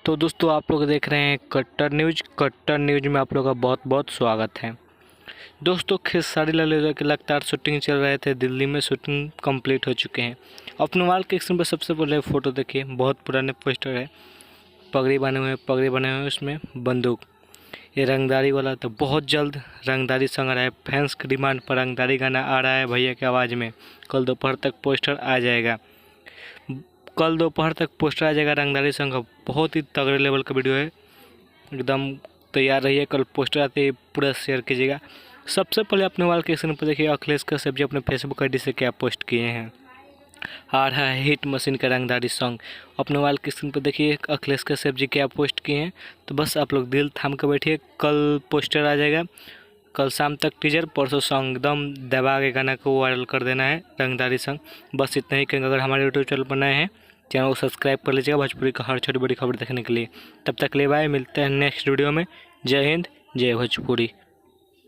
तो दोस्तों आप लोग देख रहे हैं कट्टर न्यूज में आप लोग का बहुत बहुत स्वागत है। दोस्तों खेसारी लाल यादव की लगातार शूटिंग चल रहे थे, दिल्ली में शूटिंग कंप्लीट हो चुके हैं। अपने वाल के स्क्रीन पर सबसे पहले फ़ोटो देखिए, बहुत पुराने पोस्टर है, पगड़ी बने हुए उसमें बंदूक, ये रंगदारी वाला। तो बहुत जल्द रंगदारी सॉन्ग आ रहा है, फैंस की डिमांड पर रंगदारी गाना आ रहा है भैया की आवाज़ में। कल दोपहर तक पोस्टर आ जाएगा, रंगदारी सॉन्ग का। बहुत ही तगड़े लेवल का वीडियो है, एकदम तैयार रहिए। कल पोस्टर आते ही पूरा शेयर कीजिएगा। सबसे पहले अपने वाल के स्क्रीन पर देखिए अखिलेश कश्यप जी अपने फेसबुक आईडी से क्या पोस्ट किए हैं। आ रहा है हिट मशीन का रंगदारी सॉन्ग। अपने वाल के स्क्रीन पर देखिए अखिलेश कश्यप जी क्या पोस्ट किए हैं। तो बस आप लोग दिल थाम कर बैठिए, कल पोस्टर आ जाएगा। कल शाम तक टीजर, परसों सॉन्ग एकदम दबा के गाना को वायरल कर देना है, रंगदारी सॉन्ग। बस इतना ही कहेंगे। अगर हमारे यूट्यूब चैनल पर नए हैं, चैनल को सब्सक्राइब कर लीजिएगा भोजपुरी का हर छोटी बड़ी खबर देखने के लिए। तब तक ले बाय, मिलते हैं नेक्स्ट वीडियो में। जय हिंद, जय भोजपुरी।